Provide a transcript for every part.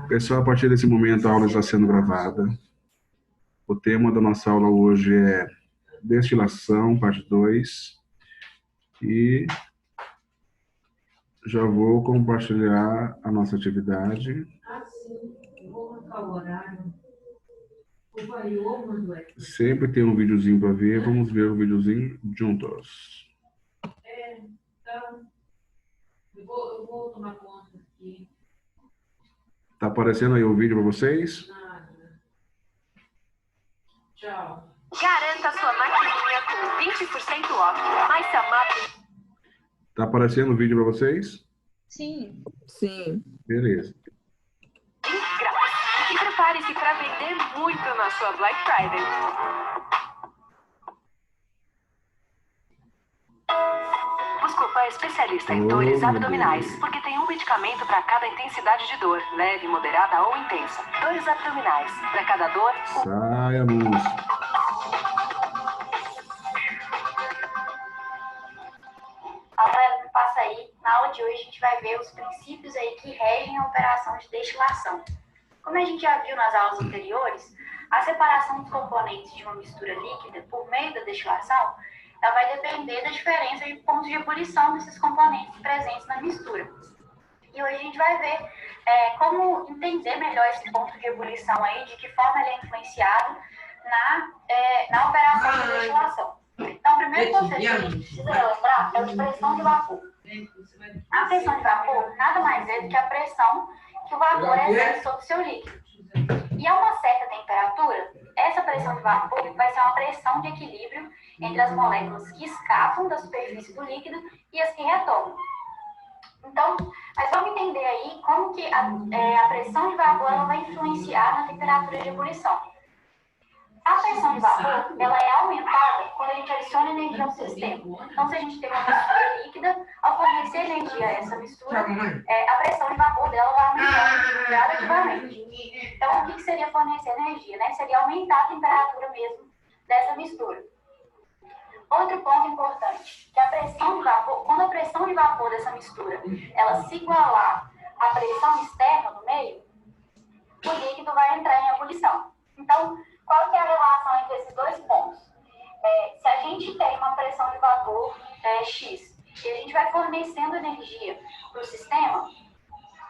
Pessoal, a partir desse momento a aula está sendo gravada. O tema da nossa aula hoje é destilação, parte 2. E já vou compartilhar a nossa atividade. Sempre tem um videozinho para ver. Vamos ver o videozinho juntos. Eu vou tomar conta aqui. Tá aparecendo aí o vídeo para vocês? Tchau. Garanta sua maquininha com 20% off. Mais máquina. Tá aparecendo o vídeo para vocês? Sim. Sim. Beleza. E prepare-se para vender muito na sua Black Friday. Buscopan é especialista em dores abdominais, porque tem um medicamento para cada intensidade de dor, leve, moderada ou intensa. Dores abdominais. Para cada dor... Sai, anúncio. Rafael, passa aí. Na aula de hoje a gente vai ver os princípios aí que regem a operação de destilação. Como a gente já viu nas aulas anteriores, a separação dos componentes de uma mistura líquida por meio da destilação, ela vai depender da diferença de pontos de ebulição desses componentes presentes na mistura. E hoje a gente vai ver como entender melhor esse ponto de ebulição aí, de que forma ele é influenciado na operação de destilação. Então, o primeiro conceito que a gente precisa lembrar é o de pressão de vapor. A pressão de vapor nada mais é do que a pressão que o vapor exerce sobre o seu líquido. E a uma certa temperatura, essa pressão de vapor vai ser uma pressão de equilíbrio entre as moléculas que escapam da superfície do líquido e as que retornam. Então, nós vamos entender aí como que a pressão de vapor ela vai influenciar na temperatura de ebulição. A pressão de vapor, ela é aumentada quando a gente adiciona energia ao sistema. Então, se a gente tem uma mistura líquida, ao fornecer energia a essa mistura, a pressão de vapor dela vai aumentar gradativamente. Então, o que seria fornecer energia? Né? Seria aumentar a temperatura mesmo dessa mistura. Outro ponto importante, que a pressão de vapor, quando a pressão de vapor dessa mistura, ela se igualar à pressão externa do meio, o líquido vai entrar em ebulição. Então, qual que é a relação entre esses dois pontos? Se a gente tem uma pressão de vapor X e a gente vai fornecendo energia para o sistema,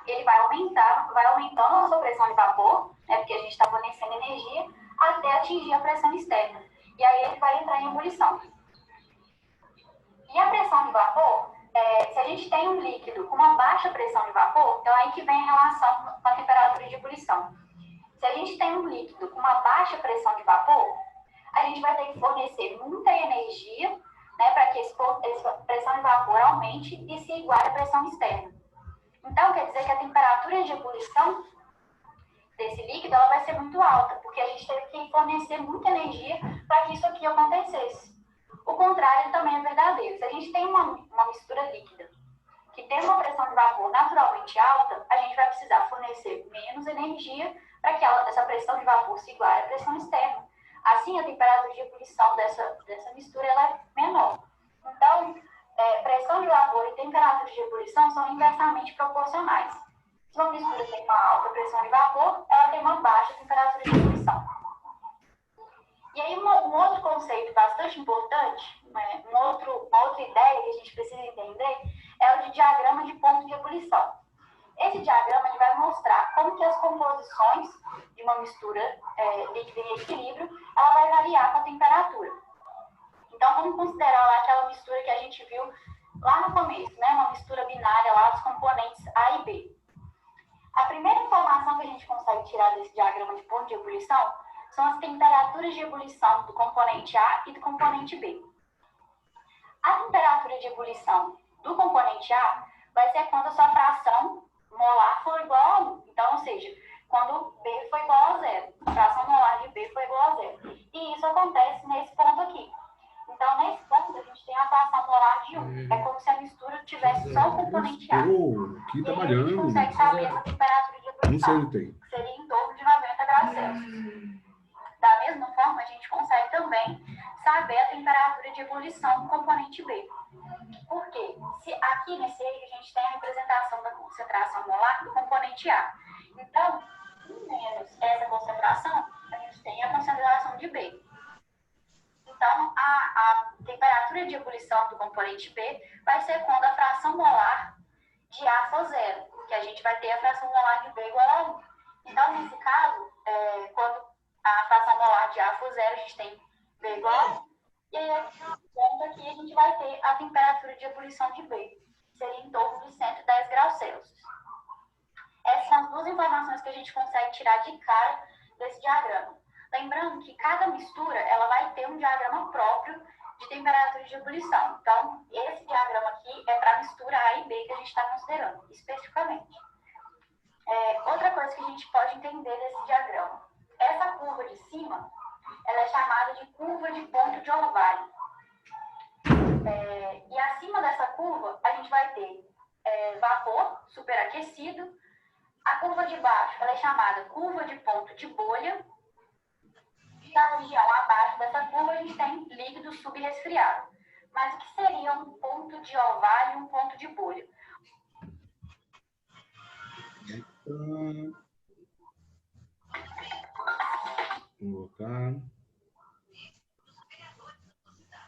ele vai aumentando a sua pressão de vapor, porque a gente está fornecendo energia, até atingir a pressão externa. E aí ele vai entrar em ebulição. E a pressão de vapor, se a gente tem um líquido com uma baixa pressão de vapor, então aí que vem a relação com a temperatura de ebulição. Se a gente tem um líquido com uma baixa pressão de vapor, a gente vai ter que fornecer muita energia, né, para que essa pressão de vapor aumente e se iguale à pressão externa. Então, quer dizer que a temperatura de ebulição desse líquido ela vai ser muito alta, porque a gente teve que fornecer muita energia para que isso aqui acontecesse. O contrário também é verdadeiro. Se a gente tem uma mistura líquida que tem uma pressão de vapor naturalmente alta, a gente vai precisar fornecer menos energia para que essa pressão de vapor se iguale à pressão externa. Assim, a temperatura de ebulição dessa mistura ela é menor. Então, pressão de vapor e temperatura de ebulição são inversamente proporcionais. Se uma mistura tem uma alta pressão de vapor, ela tem uma baixa temperatura de ebulição. E aí, um outro conceito bastante importante, uma outra ideia que a gente precisa entender, é o de diagrama de ponto de ebulição. Esse diagrama ele vai mostrar como que as composições de uma mistura líquida em equilíbrio, ela vai variar com a temperatura. Então, vamos considerar lá aquela mistura que a gente viu lá no começo, né? Uma mistura binária lá dos componentes A e B. A primeira informação que a gente consegue tirar desse diagrama de ponto de ebulição são as temperaturas de ebulição do componente A e do componente B. A temperatura de ebulição do componente A vai ser quando a sua fração molar for igual a 1. Então, ou seja, quando B for igual a 0. A fração molar de B for igual a 0. E isso acontece nesse ponto aqui. Então, nesse ponto, a gente tem a fração molar de 1. É como se a mistura tivesse só o componente A. Aqui e aí a gente consegue saber essa temperatura de ebulição, que seria em torno de 90 graus Celsius. Da mesma forma, a gente consegue também saber a temperatura de ebulição do componente B. Por quê? Se aqui nesse eixo a gente tem a representação da concentração molar do componente A. Então, menos essa concentração, a gente tem a concentração de B. Então, a temperatura de ebulição do componente B vai ser quando a fração molar de A for zero, que a gente vai ter a fração molar de B igual a 1. Então, nesse caso, quando a fração molar de A for zero, a gente tem B igual a 1. E aí, aqui a gente vai ter a temperatura de ebulição de B, que seria em torno de 110 graus Celsius. Essas são as duas informações que a gente consegue tirar de cara desse diagrama. Lembrando que cada mistura ela vai ter um diagrama próprio de temperatura de ebulição. Então, esse diagrama aqui é para a mistura A e B que a gente está considerando, especificamente. Outra coisa que a gente pode entender desse diagrama. Essa curva de cima, ela é chamada de curva de ponto de orvalho. E acima dessa curva, a gente vai ter vapor superaquecido. A curva de baixo, ela é chamada curva de ponto de bolha. Na região abaixo dessa curva, a gente tem líquido subresfriado. Mas o que seria um ponto de orvalho e um ponto de bolha? Vou voltar.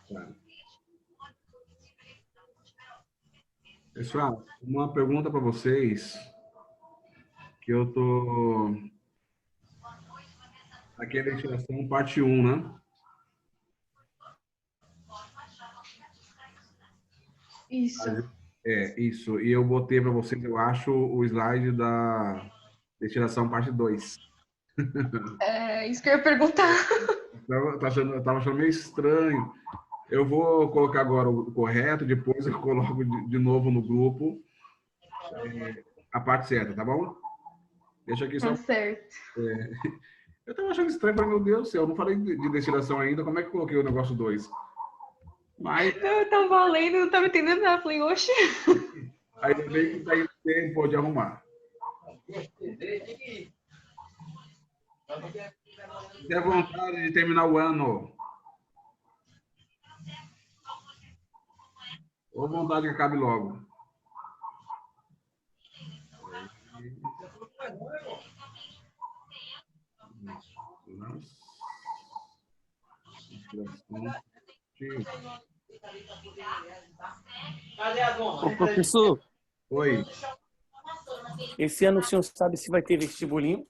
Tá. Pessoal, uma pergunta para vocês, que eu tô... Aqui é a ventilação parte 1, né? Isso. Isso. E eu botei para vocês, eu acho, o slide da ventilação parte 2. Isso que eu ia perguntar. Eu estava achando meio estranho. Eu vou colocar agora o correto, depois eu coloco de novo no grupo a parte certa, tá bom? Deixa aqui só... Tá certo. Eu estava achando estranho, meu Deus do céu, eu não falei de destilação ainda, como é que eu coloquei o negócio 2? Mas... Eu tava lendo, não tava entendendo nada. Falei, oxe. Ainda bem que tá aí tempo de arrumar. Tenha vontade de terminar o ano. Ou vontade que acabe logo. Ô, professor. Oi. Esse ano o senhor sabe se vai ter vestibulinho?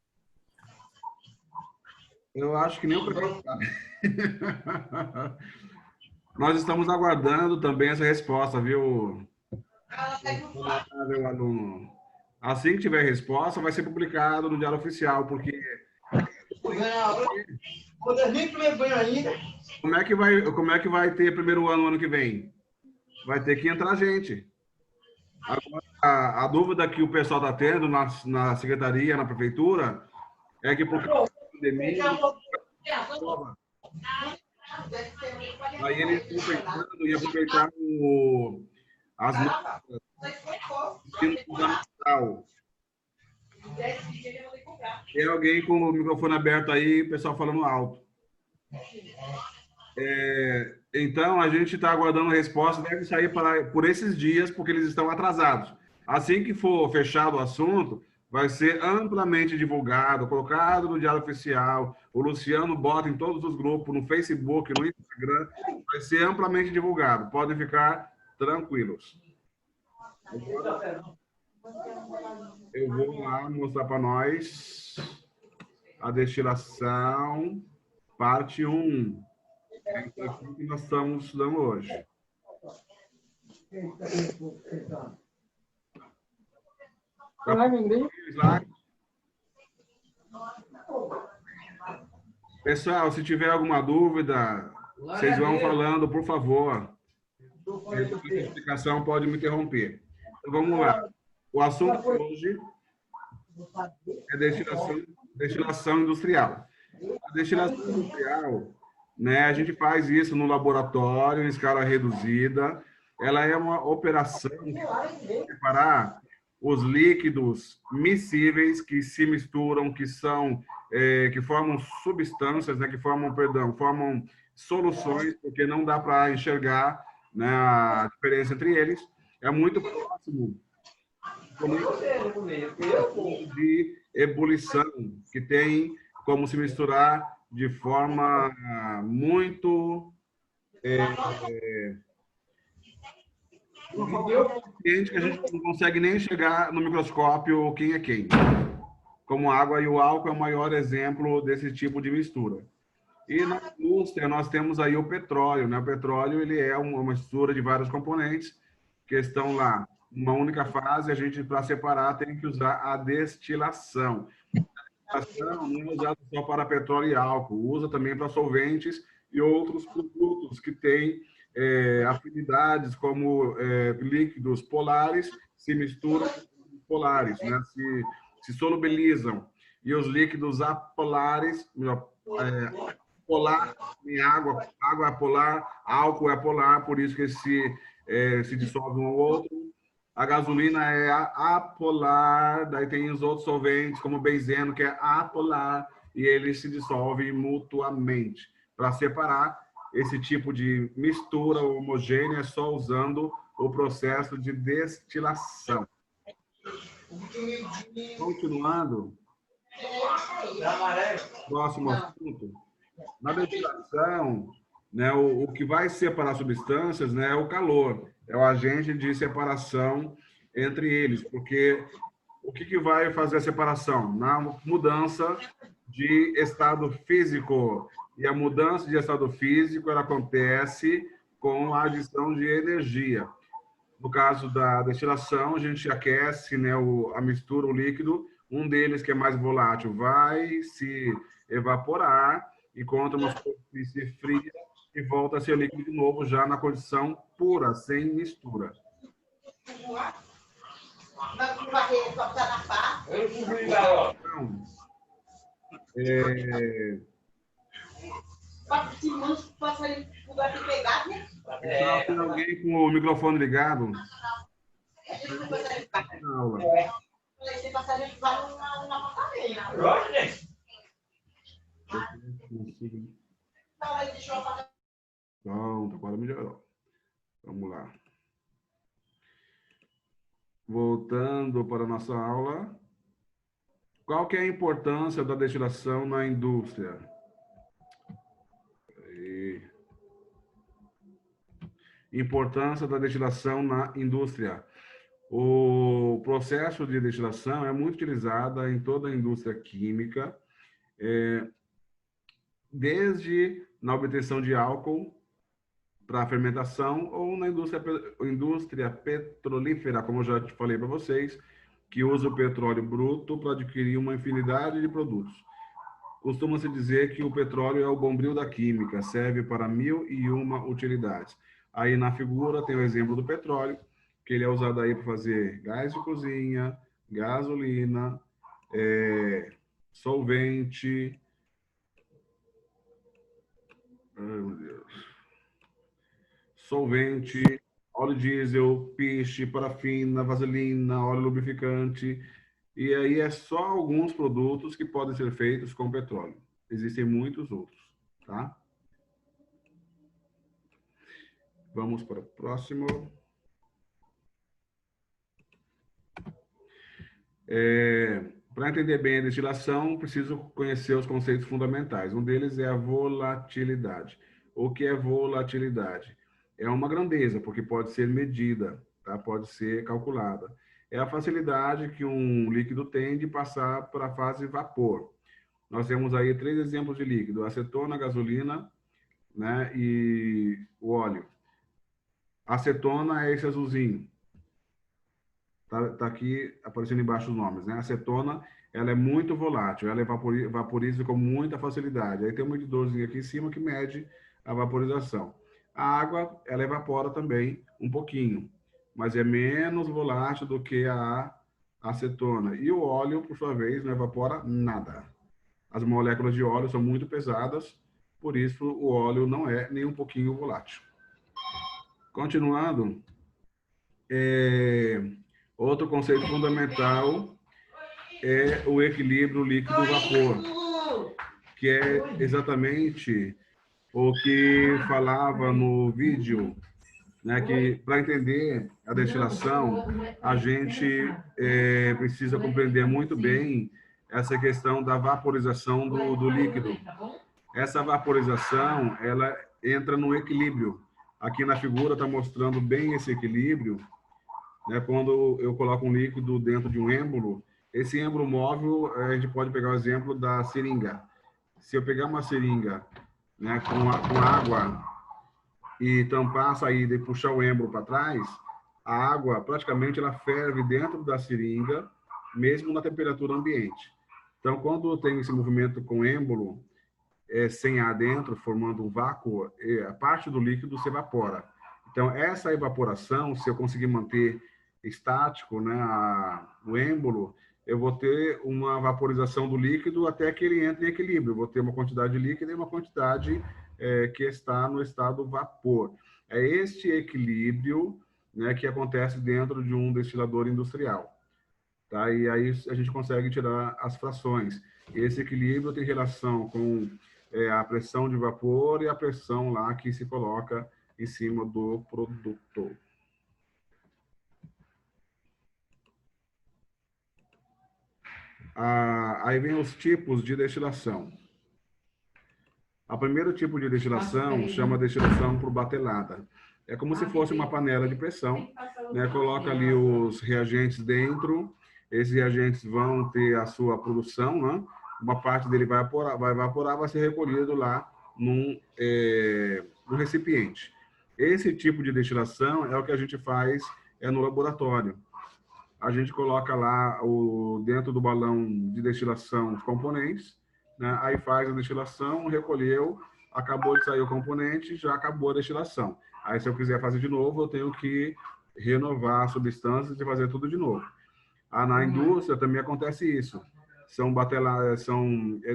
Eu acho que nem o prefeito sabe. Nós estamos aguardando também essa resposta, viu? Meu aluno. Assim que tiver resposta, vai ser publicado no Diário Oficial, porque... Como é que vai ter primeiro ano que vem? Vai ter que entrar gente. Agora, a dúvida que o pessoal está tendo na secretaria, na prefeitura, é que por causa da pandemia... Aí eles estão pensando em aproveitar as notas fundamental. Tem alguém com o microfone aberto aí, o pessoal falando alto. Então, a gente está aguardando a resposta, deve sair por esses dias, porque eles estão atrasados. Assim que for fechado o assunto, vai ser amplamente divulgado, colocado no Diário Oficial, o Luciano bota em todos os grupos, no Facebook, no Instagram, vai ser amplamente divulgado. Podem ficar tranquilos. Eu vou lá mostrar para nós a destilação, parte 1. É isso que nós estamos estudando hoje. Pessoal, se tiver alguma dúvida, vocês vão falando, por favor. A explicação pode me interromper. Então, vamos lá. O assunto de hoje é destilação industrial. A destilação industrial, né, a gente faz isso no laboratório, em escala reduzida. Ela é uma operação de separar os líquidos miscíveis que se misturam, que formam substâncias, né, formam soluções, porque não dá para enxergar, né, a diferença entre eles. É muito próximo de ebulição, que tem como se misturar de forma muito que a gente não consegue nem enxergar no microscópio quem é quem. Como a água e o álcool é o maior exemplo desse tipo de mistura. E na indústria nós temos aí o petróleo, né? O petróleo ele é uma mistura de vários componentes que estão lá. Uma única fase, a gente para separar tem que usar a destilação. A destilação não é usada só para petróleo e álcool, usa também para solventes e outros produtos que têm afinidades como líquidos polares se misturam com polares, né? Se solubilizam. E os líquidos apolares, polar em água, água é polar, álcool é polar, por isso que se dissolve um ao outro. A gasolina é apolar, daí tem os outros solventes, como o benzeno, que é apolar, e eles se dissolvem mutuamente. Para separar esse tipo de mistura homogênea, é só usando o processo de destilação. Continuando, próximo assunto. Na destilação, né, o que vai separar substâncias, né, é o calor, é o agente de separação entre eles, porque o que vai fazer a separação? Na mudança de estado físico. E a mudança de estado físico ela acontece com a adição de energia. No caso da destilação, a gente aquece, né, a mistura, o líquido, um deles que é mais volátil vai se evaporar, encontra uma superfície fria e volta a ser líquido de novo, já na condição pura, sem mistura. Então, tem alguém com o microfone ligado? Aula. Pronto, agora melhorou. Vamos lá. Voltando para a nossa aula. Qual que é a importância da destilação na indústria? Importância da destilação na indústria. O processo de destilação é muito utilizado em toda a indústria química, desde na obtenção de álcool para a fermentação ou na indústria petrolífera, como eu já te falei para vocês, que usa o petróleo bruto para adquirir uma infinidade de produtos. Costuma-se dizer que o petróleo é o bombril da química, serve para 1001 utilidades. Aí na figura tem o exemplo do petróleo, que ele é usado aí para fazer gás de cozinha, gasolina, solvente, solvente, óleo diesel, piche, parafina, vaselina, óleo lubrificante. E aí é só alguns produtos que podem ser feitos com petróleo. Existem muitos outros, tá? Vamos para o próximo. Para entender bem a destilação, preciso conhecer os conceitos fundamentais. Um deles é a volatilidade. O que é volatilidade? É uma grandeza, porque pode ser medida, tá? Pode ser calculada. É a facilidade que um líquido tem de passar para a fase vapor. Nós temos aí 3 exemplos de líquido: acetona, gasolina, né, e o óleo. Acetona é esse azulzinho. Tá aqui aparecendo embaixo os nomes, né? A acetona, ela é muito volátil, ela vaporiza com muita facilidade. Aí tem um medidorzinho aqui em cima que mede a vaporização. A água, ela evapora também um pouquinho, mas é menos volátil do que a acetona. E o óleo, por sua vez, não evapora nada. As moléculas de óleo são muito pesadas, por isso o óleo não é nem um pouquinho volátil. Continuando, outro conceito fundamental é o equilíbrio líquido-vapor, que é exatamente o que falava no vídeo, né, que para entender a destilação, a gente precisa compreender muito bem essa questão da vaporização do líquido. Essa vaporização, ela entra no equilíbrio. Aqui na figura está mostrando bem esse equilíbrio, né? Quando eu coloco um líquido dentro de um êmbolo, esse êmbolo móvel, a gente pode pegar o exemplo da seringa. Se eu pegar uma seringa, né, com água e tampar a saída e puxar o êmbolo para trás, a água praticamente ela ferve dentro da seringa, mesmo na temperatura ambiente. Então, quando eu tenho esse movimento com êmbolo, sem ar dentro, formando um vácuo, a parte do líquido se evapora. Então, essa evaporação, se eu conseguir manter estático, né, o êmbolo, eu vou ter uma vaporização do líquido até que ele entre em equilíbrio. Eu vou ter uma quantidade líquida e uma quantidade que está no estado vapor. É este equilíbrio, né, que acontece dentro de um destilador industrial. Tá? E aí a gente consegue tirar as frações. Esse equilíbrio tem relação com a pressão de vapor e a pressão lá que se coloca em cima do produto. Aí vem os tipos de destilação. O primeiro tipo de destilação chama destilação por batelada. É como se fosse uma panela de pressão, né? Coloca ali os reagentes dentro, esses reagentes vão ter a sua produção, né? Uma parte dele vai evaporar, vai ser recolhido lá num recipiente. Esse tipo de destilação é o que a gente faz no laboratório. A gente coloca lá dentro do balão de destilação os componentes, né? Aí faz a destilação, recolheu, acabou de sair o componente, já acabou a destilação. Aí, se eu quiser fazer de novo, eu tenho que renovar as substâncias e fazer tudo de novo. Na indústria também acontece isso.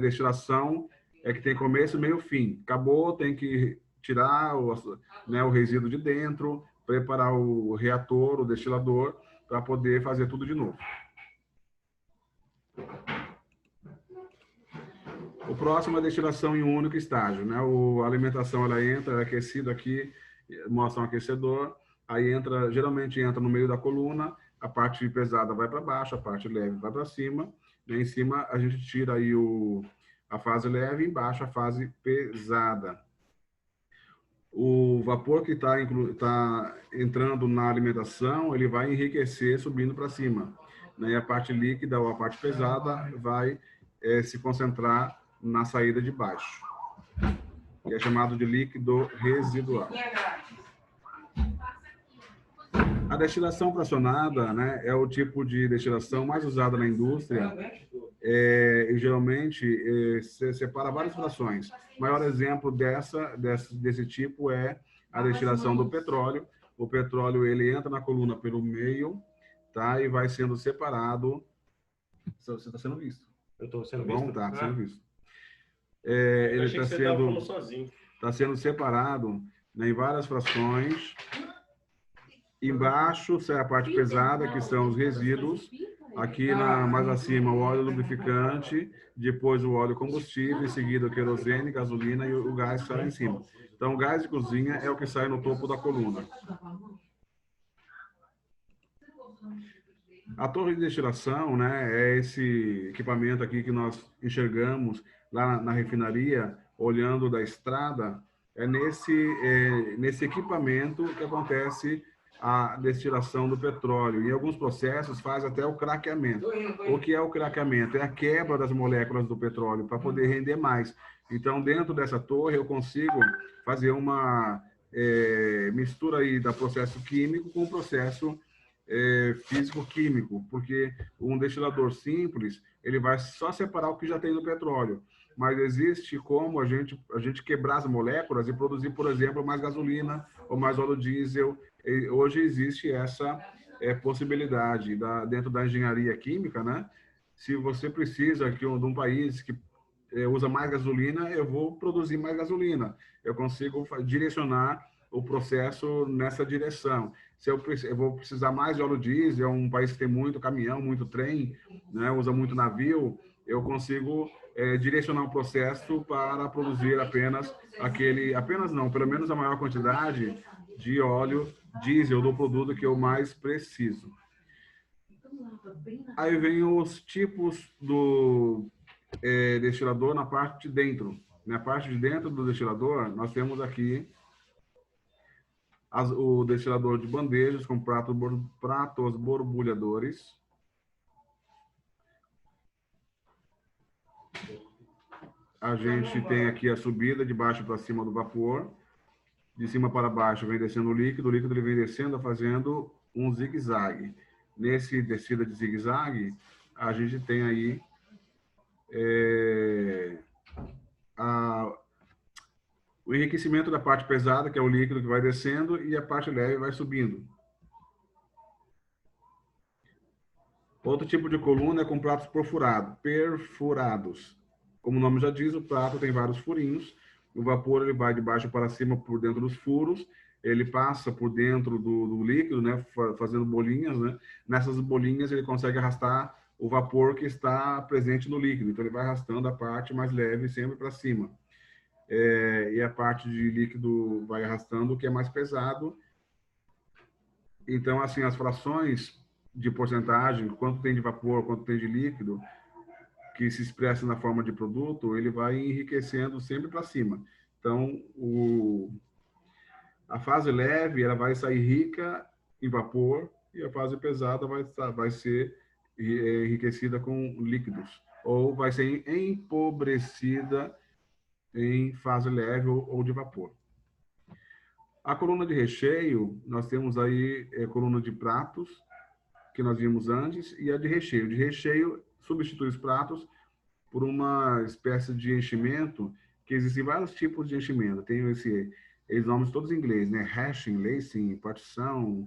Destilação que tem começo, meio, fim. Acabou, tem que tirar o resíduo de dentro, preparar o reator, o destilador, para poder fazer tudo de novo. O próximo é a destilação em um único estágio, né? A alimentação ela entra, é aquecido aqui, mostra um aquecedor, aí geralmente entra no meio da coluna, a parte pesada vai para baixo, a parte leve vai para cima, né? Em cima a gente tira aí a fase leve, embaixo a fase pesada. O vapor que está entrando na alimentação, ele vai enriquecer subindo para cima, né? E a parte líquida ou a parte pesada vai se concentrar na saída de baixo, que é chamado de líquido residual. A destilação fracionada, né, é o tipo de destilação mais usada na indústria e geralmente se separa várias frações. O maior exemplo desse tipo é a destilação do petróleo. O petróleo ele entra na coluna pelo meio, tá, e vai sendo separado. Você está sendo visto? Eu estou sendo visto. Bom, tá sendo visto. Ele está sendo separado, né, em várias frações. Embaixo é a parte pesada, que são os resíduos. Aqui mais acima o óleo lubrificante, depois o óleo combustível, em seguida o querosene, gasolina e o gás que sai lá em cima. Então o gás de cozinha é o que sai no topo da coluna. A torre de destilação, né, é esse equipamento aqui que nós enxergamos lá na refinaria, olhando da estrada. É nesse equipamento que acontece a destilação do petróleo. Em alguns processos faz até o craqueamento. O que é o craqueamento? É a quebra das moléculas do petróleo para poder render mais. Então, dentro dessa torre, eu consigo fazer uma mistura aí do processo químico com o processo físico-químico, porque um destilador simples, ele vai só separar o que já tem no petróleo. Mas existe como a gente quebrar as moléculas e produzir, por exemplo, mais gasolina ou mais óleo diesel. Hoje existe essa possibilidade dentro da engenharia química, né? Se você precisa de um país que usa mais gasolina, eu vou produzir mais gasolina. Eu consigo direcionar o processo nessa direção. Se eu vou precisar mais de óleo diesel, é um país que tem muito caminhão, muito trem, né? Usa muito navio, eu consigo direcionar o processo para produzir apenas pelo menos a maior quantidade de óleo diesel do produto que eu mais preciso. Aí vem os tipos do destilador na parte de dentro. Na parte de dentro do destilador, nós temos aqui o destilador de bandejas com pratos borbulhadores. A gente tem aqui a subida de baixo para cima do vapor. De cima para baixo vem descendo o líquido ele vem descendo, fazendo um zigue-zague. Nesse descida de zigue-zague, a gente tem aí o enriquecimento da parte pesada, que é o líquido que vai descendo, e a parte leve vai subindo. Outro tipo de coluna é com pratos perfurados. Como o nome já diz, o prato tem vários furinhos. O vapor ele vai de baixo para cima por dentro dos furos. Ele passa por dentro do líquido, né, fazendo bolinhas, né? Nessas bolinhas ele consegue arrastar o vapor que está presente no líquido. Então ele vai arrastando a parte mais leve sempre para cima. E a parte de líquido vai arrastando o que é mais pesado. Então, assim, as frações de porcentagem, quanto tem de vapor, quanto tem de líquido, que se expressa na forma de produto, ele vai enriquecendo sempre para cima. Então, a fase leve ela vai sair rica em vapor e a fase pesada vai ser enriquecida com líquidos, ou vai ser empobrecida em fase leve ou de vapor. A coluna de recheio, nós temos aí a coluna de pratos, que nós vimos antes, e a de recheio. De recheio substitui os pratos por uma espécie de enchimento, que existem vários tipos de enchimento. Tem esses nomes todos em inglês, né? Hashing, lacing, partição,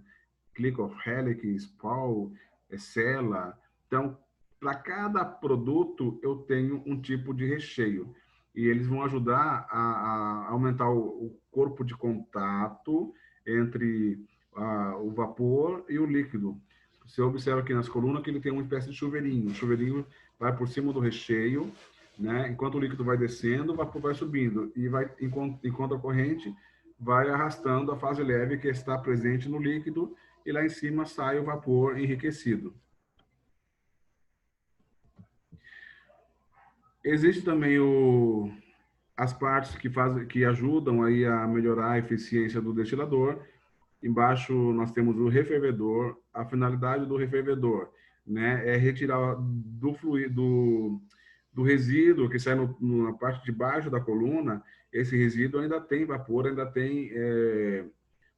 click of helix, pawl, cella. Então, para cada produto, eu tenho um tipo de recheio. E eles vão ajudar a aumentar o corpo de contato entre o vapor e o líquido. Você observa aqui nas colunas que ele tem uma espécie de chuveirinho. O chuveirinho vai por cima do recheio, né? Enquanto o líquido vai descendo, o vapor vai subindo. E enquanto a corrente vai arrastando a fase leve que está presente no líquido, e lá em cima sai o vapor enriquecido. Existe também as partes que ajudam aí a melhorar a eficiência do destilador. Embaixo nós temos o refervedor. A finalidade do refervedor, né, é retirar do fluido, do resíduo que sai na parte de baixo da coluna. Esse resíduo ainda tem vapor, ainda tem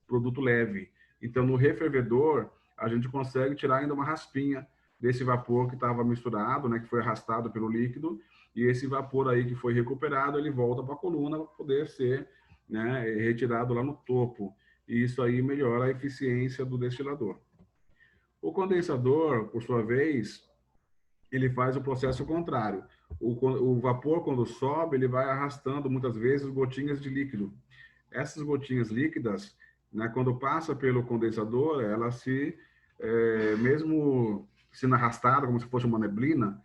produto leve. Então, no refervedor, a gente consegue tirar ainda uma raspinha desse vapor que estava misturado, né, que foi arrastado pelo líquido, e esse vapor aí que foi recuperado, ele volta para a coluna para poder ser, né, retirado lá no topo. E isso aí melhora a eficiência do destilador. O condensador, por sua vez, ele faz o processo contrário. O vapor, quando sobe, ele vai arrastando, muitas vezes, gotinhas de líquido. Essas gotinhas líquidas, né, quando passa pelo condensador, ela mesmo sendo arrastada, como se fosse uma neblina,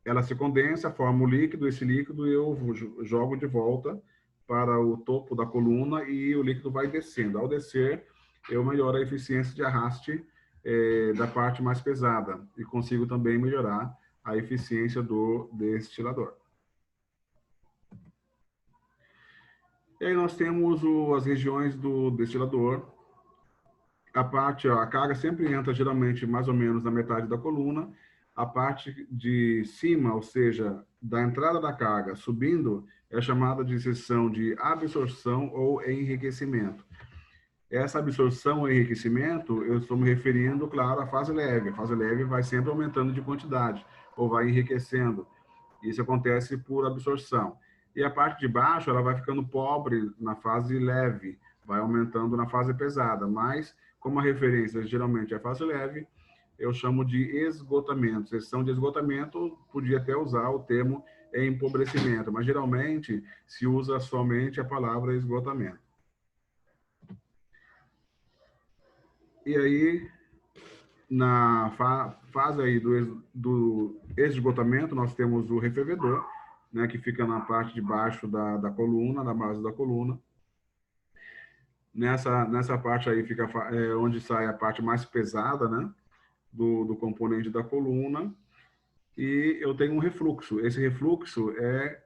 ela se condensa, forma o líquido, esse líquido eu jogo de volta para o topo da coluna e o líquido vai descendo. Ao descer, eu melhoro a eficiência de arraste da parte mais pesada e consigo também melhorar a eficiência do destilador. E aí nós temos as regiões do destilador. A carga sempre entra geralmente mais ou menos na metade da coluna. A parte de cima, ou seja, da entrada da carga subindo, é chamada de seção de absorção ou enriquecimento. Essa absorção ou enriquecimento, eu estou me referindo, claro, à fase leve. A fase leve vai sempre aumentando de quantidade, ou vai enriquecendo. Isso acontece por absorção. E a parte de baixo, ela vai ficando pobre na fase leve, vai aumentando na fase pesada. Mas, como a referência geralmente é a fase leve, eu chamo de esgotamento. Seção de esgotamento, podia até usar o termo empobrecimento, mas geralmente se usa somente a palavra esgotamento. E aí, na fase aí do esgotamento, nós temos o refervedor, né, que fica na parte de baixo da coluna, na base da coluna. Nessa parte aí fica onde sai a parte mais pesada, né, do componente da coluna. E eu tenho um refluxo. Esse refluxo é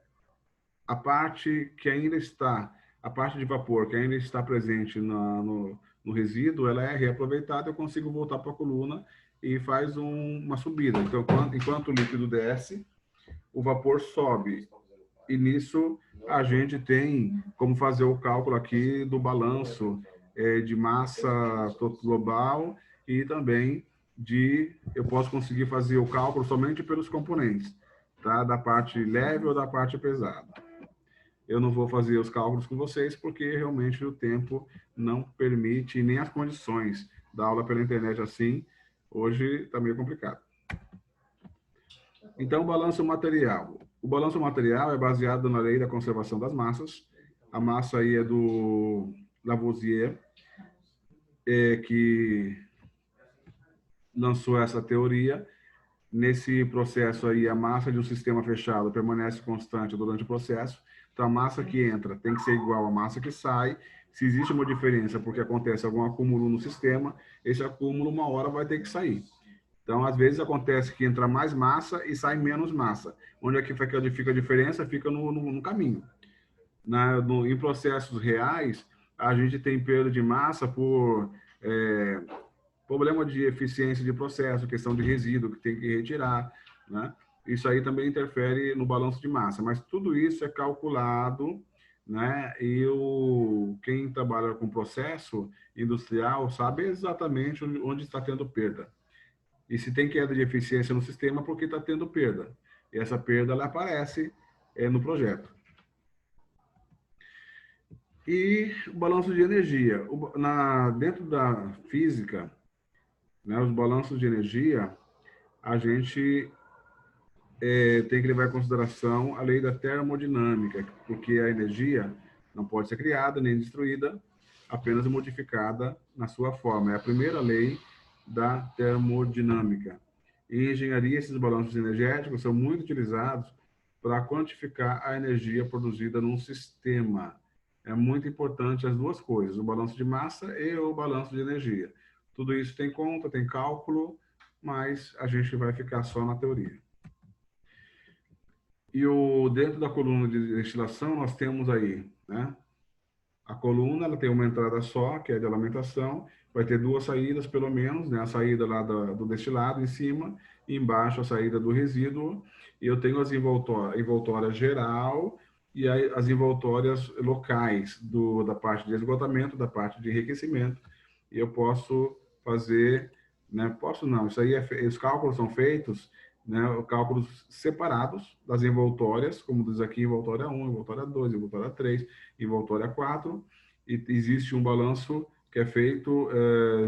a parte que ainda está, a parte de vapor que ainda está presente no resíduo, ela é reaproveitada, eu consigo voltar para a coluna e faz uma subida. Então, enquanto o líquido desce, o vapor sobe. E nisso a gente tem como fazer o cálculo aqui do balanço de massa global e também eu posso conseguir fazer o cálculo somente pelos componentes, tá? Da parte leve ou da parte pesada. Eu não vou fazer os cálculos com vocês porque realmente o tempo não permite, nem as condições da aula pela internet assim, hoje está meio complicado. Então, o balanço material. O balanço material é baseado na lei da conservação das massas. A massa aí é do Lavoisier, que lançou essa teoria. Nesse processo aí, a massa de um sistema fechado permanece constante durante o processo. Então, a massa que entra tem que ser igual à massa que sai. Se existe uma diferença porque acontece algum acúmulo no sistema, esse acúmulo, uma hora, vai ter que sair. Então, às vezes, acontece que entra mais massa e sai menos massa. Onde é que fica a diferença? Fica no caminho. Em processos reais, a gente tem perda de massa por problema de eficiência de processo, questão de resíduo que tem que retirar, né? Isso aí também interfere no balanço de massa. Mas tudo isso é calculado, né? E quem trabalha com processo industrial sabe exatamente onde está tendo perda. E se tem queda de eficiência no sistema, porque está tendo perda. E essa perda, ela aparece no projeto. E o balanço de energia. Dentro da física, né, os balanços de energia, a gente tem que levar em consideração a lei da termodinâmica, porque a energia não pode ser criada nem destruída, apenas modificada na sua forma. É a primeira lei da termodinâmica. Em engenharia, esses balanços energéticos são muito utilizados para quantificar a energia produzida num sistema. É muito importante as duas coisas, o balanço de massa e o balanço de energia. Tudo isso tem conta, tem cálculo, mas a gente vai ficar só na teoria. E dentro da coluna de destilação, nós temos aí, né? A coluna, ela tem uma entrada só, que é de alimentação, vai ter duas saídas, pelo menos, né? A saída lá do destilado em cima, e embaixo a saída do resíduo. E eu tenho as envoltória geral e as envoltórias locais, da parte de esgotamento, da parte de enriquecimento. E eu posso fazer, né? Posso não, isso aí os cálculos são feitos, né, cálculos separados das envoltórias, como diz aqui, envoltória 1, envoltória 2, envoltória 3, envoltória 4, e existe um balanço que é feito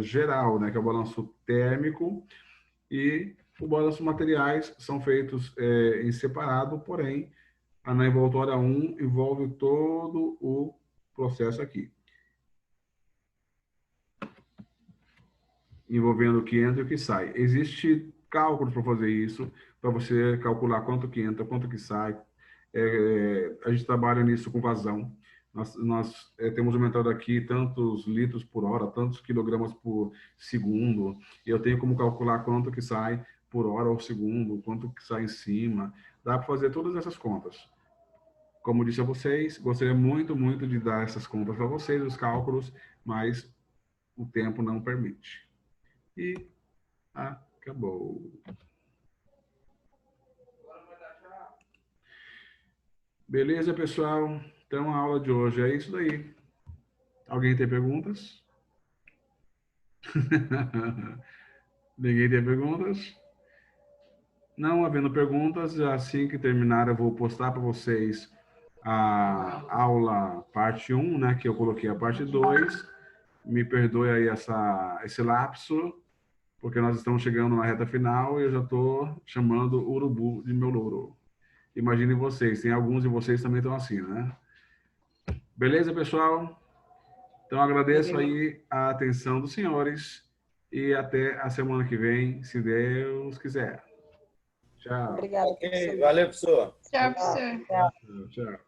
geral, né, que é o balanço térmico, e o balanço materiais são feitos em separado, porém, na envoltória 1 envolve todo o processo aqui, envolvendo o que entra e o que sai. Existe cálculos para fazer isso, para você calcular quanto que entra, quanto que sai. A gente trabalha nisso com vazão. Nós temos uma entrada aqui tantos litros por hora, tantos quilogramas por segundo, e eu tenho como calcular quanto que sai por hora ou segundo, quanto que sai em cima. Dá para fazer todas essas contas. Como disse a vocês, gostaria muito, muito de dar essas contas para vocês, os cálculos, mas o tempo não permite. E acabou. Beleza, pessoal? Então, a aula de hoje é isso daí. Alguém tem perguntas? Ninguém tem perguntas? Não havendo perguntas, assim que terminar, eu vou postar para vocês a aula parte 1, né? Que eu coloquei a parte 2. Me perdoe aí esse lapso, porque nós estamos chegando na reta final e eu já estou chamando o urubu de meu louro. Imaginem vocês, tem alguns de vocês também estão assim, né? Beleza, pessoal? Então, agradeço aí a atenção dos senhores e até a semana que vem, se Deus quiser. Tchau. Obrigado. Ok, valeu, professor. Tchau, professor. Tchau.